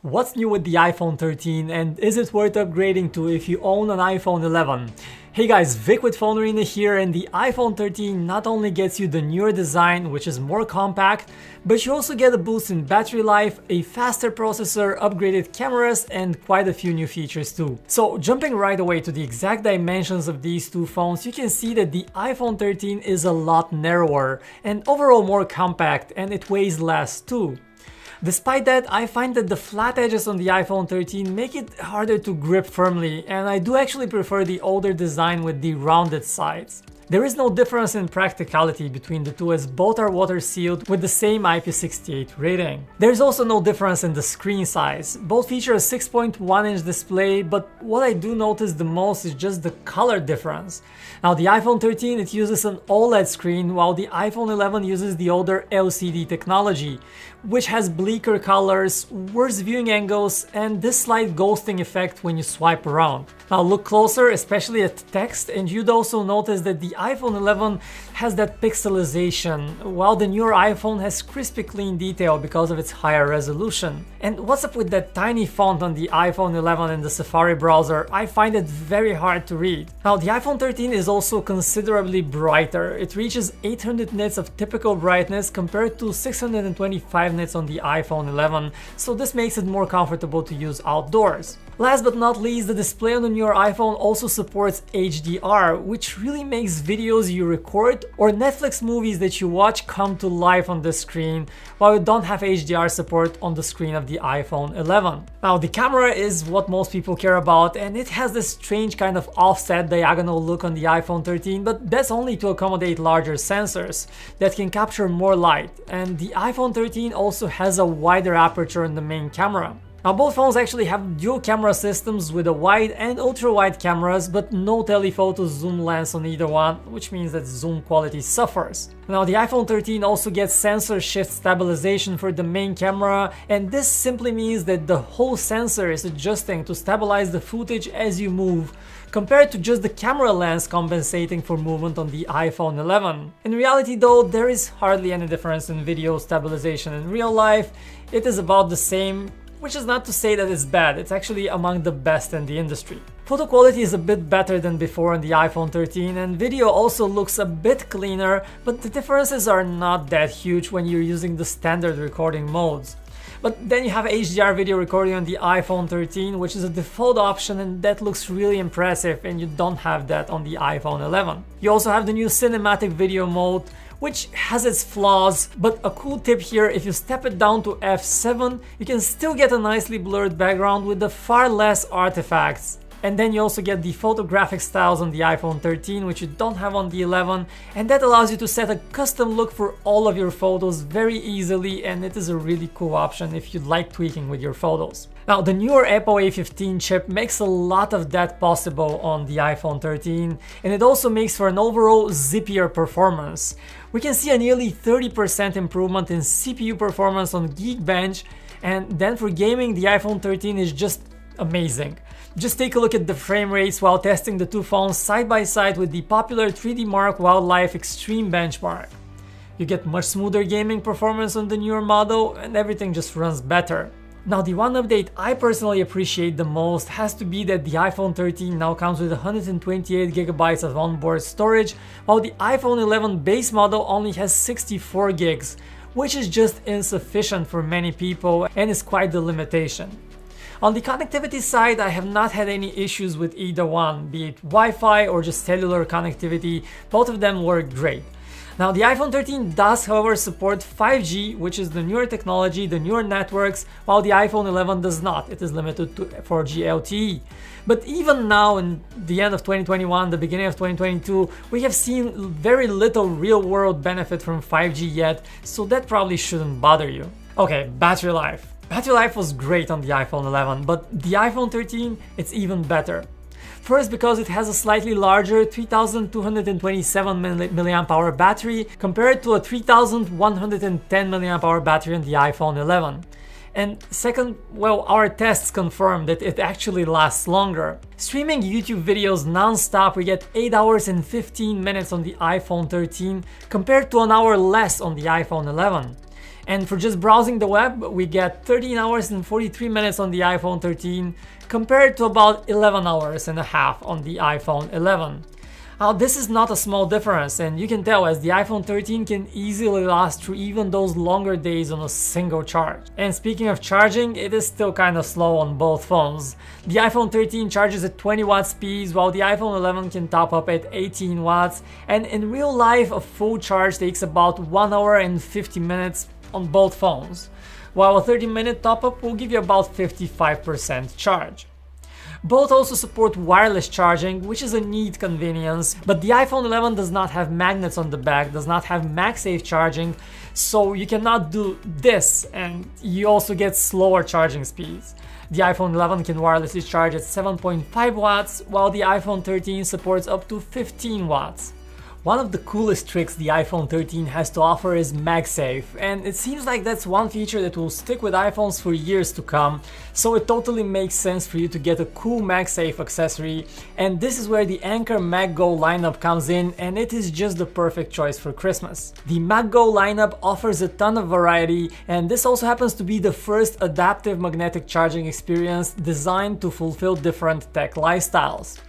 What's new with the iPhone 13 and is it worth upgrading to if you own an iPhone 11? Hey guys, Vic with Phone Arena here, and the iPhone 13 not only gets you the newer design, which is more compact, but you also get a boost in battery life, a faster processor, upgraded cameras, and quite a few new features too. So jumping right away to the exact dimensions of these two phones, you can see that the iPhone 13 is a lot narrower and overall more compact, and it weighs less too. Despite that, I find that the flat edges on the iPhone 13 make it harder to grip firmly, and I do actually prefer the older design with the rounded sides. There is no difference in practicality between the two, as both are water sealed with the same IP68 rating. There is also no difference in the screen size. Both feature a 6.1-inch display, but what I do notice the most is just the color difference. Now the iPhone 13, it uses an OLED screen, while the iPhone 11 uses the older LCD technology, which has bleaker colors, worse viewing angles, and this slight ghosting effect when you swipe around. Now look closer, especially at text, and you'd also notice that the iPhone 11 has that pixelization, while the newer iPhone has crispy clean detail because of its higher resolution. And what's up with that tiny font on the iPhone 11 in the Safari browser? I find it very hard to read. Now the iPhone 13 is also considerably brighter. It reaches 800 nits of typical brightness compared to 625 nits on the iPhone 11, so this makes it more comfortable to use outdoors. Last but not least, the display on the newer iPhone also supports HDR, which really makes videos you record or Netflix movies that you watch come to life on the screen, while you don't have HDR support on the screen of the iPhone 11. Now the camera is what most people care about, and it has this strange kind of offset diagonal look on the iPhone 13, but that's only to accommodate larger sensors that can capture more light, and the iPhone 13 also has a wider aperture in the main camera. Now both phones actually have dual camera systems with a wide and ultra-wide cameras, but no telephoto zoom lens on either one, which means that zoom quality suffers. Now the iPhone 13 also gets sensor shift stabilization for the main camera, and this simply means that the whole sensor is adjusting to stabilize the footage as you move, compared to just the camera lens compensating for movement on the iPhone 11. In reality though, there is hardly any difference in video stabilization in real life. It is about the same, which is not to say that it's bad, it's actually among the best in the industry. Photo quality is a bit better than before on the iPhone 13, and video also looks a bit cleaner, but the differences are not that huge when you're using the standard recording modes. But then you have HDR video recording on the iPhone 13, which is a default option, and that looks really impressive, and you don't have that on the iPhone 11. You also have the new cinematic video mode, which has its flaws, but a cool tip here: if you step it down to F7, you can still get a nicely blurred background with the far less artifacts. And then you also get the photographic styles on the iPhone 13, which you don't have on the 11, and that allows you to set a custom look for all of your photos very easily, and it is a really cool option if you like tweaking with your photos. Now the newer Apple A15 chip makes a lot of that possible on the iPhone 13, and it also makes for an overall zippier performance. We can see a nearly 30% improvement in CPU performance on Geekbench, and then for gaming the iPhone 13 is just amazing. Just take a look at the frame rates while testing the two phones side by side with the popular 3D Mark Wildlife Extreme benchmark. You get much smoother gaming performance on the newer model, and everything just runs better. Now the one update I personally appreciate the most has to be that the iPhone 13 now comes with 128GB of onboard storage, while the iPhone 11 base model only has 64 gigs, which is just insufficient for many people and is quite the limitation. On the connectivity side, I have not had any issues with either one, be it Wi-Fi or just cellular connectivity. Both of them work great. Now the iPhone 13 does however support 5G, which is the newer technology, the newer networks, while the iPhone 11 does not. It is limited to 4G LTE. But even now, in the end of 2021, the beginning of 2022, we have seen very little real-world benefit from 5G yet, so that probably shouldn't bother you. Okay, battery life. Battery life was great on the iPhone 11, but the iPhone 13, it's even better. First, because it has a slightly larger 3227 mAh battery compared to a 3110 mAh battery on the iPhone 11. And second, well, our tests confirm that it actually lasts longer. Streaming YouTube videos non-stop, we get 8 hours and 15 minutes on the iPhone 13 compared to an hour less on the iPhone 11. And for just browsing the web, we get 13 hours and 43 minutes on the iPhone 13 compared to about 11 hours and a half on the iPhone 11. Now, this is not a small difference, and you can tell as the iPhone 13 can easily last through even those longer days on a single charge. And speaking of charging, it is still kind of slow on both phones. The iPhone 13 charges at 20 watt speeds, while the iPhone 11 can top up at 18 watts, and in real life a full charge takes about 1 hour and 50 minutes on both phones, while a 30-minute top-up will give you about 55% charge. Both also support wireless charging, which is a neat convenience, but the iPhone 11 does not have magnets on the back, does not have MagSafe charging, so you cannot do this, and you also get slower charging speeds. The iPhone 11 can wirelessly charge at 7.5 watts, while the iPhone 13 supports up to 15 watts. One of the coolest tricks the iPhone 13 has to offer is MagSafe, and it seems like that's one feature that will stick with iPhones for years to come, so it totally makes sense for you to get a cool MagSafe accessory, and this is where the Anker MagGo lineup comes in, and it is just the perfect choice for Christmas. The MagGo lineup offers a ton of variety, and this also happens to be the first adaptive magnetic charging experience designed to fulfill different tech lifestyles.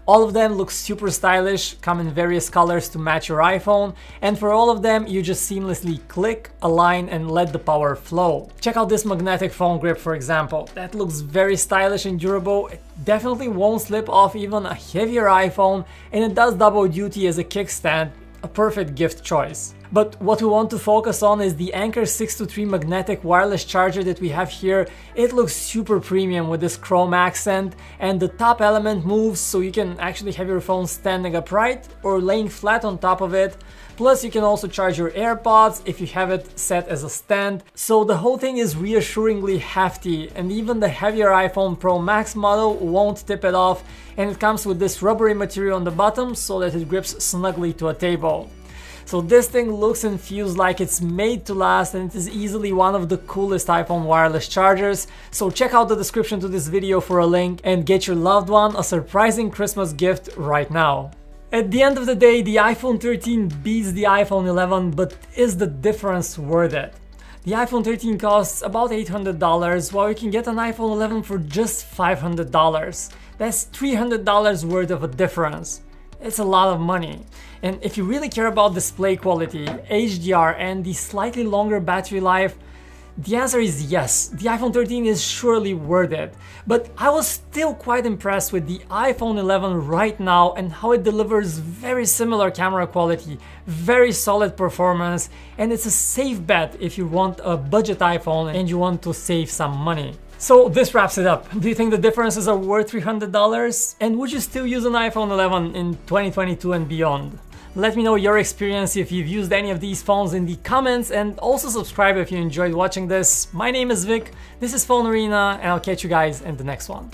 All of them look super stylish, come in various colors to match your iPhone, and for all of them you just seamlessly click, align, and let the power flow. Check out this magnetic phone grip, for example. That looks very stylish and durable. It definitely won't slip off even a heavier iPhone, and it does double duty as a kickstand, a perfect gift choice. But what we want to focus on is the Anker 623 magnetic wireless charger that we have here. It looks super premium with this chrome accent, and the top element moves so you can actually have your phone standing upright or laying flat on top of it. Plus you can also charge your AirPods if you have it set as a stand. So the whole thing is reassuringly hefty, and even the heavier iPhone Pro Max model won't tip it off, and it comes with this rubbery material on the bottom so that it grips snugly to a table. So this thing looks and feels like it's made to last, and it is easily one of the coolest iPhone wireless chargers. So check out the description to this video for a link and get your loved one a surprising Christmas gift right now. At the end of the day, the iPhone 13 beats the iPhone 11, but is the difference worth it? The iPhone 13 costs about $800, while you can get an iPhone 11 for just $500. That's $300 worth of a difference. It's a lot of money. And if you really care about display quality, HDR, and the slightly longer battery life, the answer is yes, the iPhone 13 is surely worth it. But I was still quite impressed with the iPhone 11 right now and how it delivers very similar camera quality, very solid performance, and it's a safe bet if you want a budget iPhone and you want to save some money. So this wraps it up. Do you think the differences are worth $300? And would you still use an iPhone 11 in 2022 and beyond? Let me know your experience if you've used any of these phones in the comments, and also subscribe if you enjoyed watching this. My name is Vic, this is Phone Arena, and I'll catch you guys in the next one.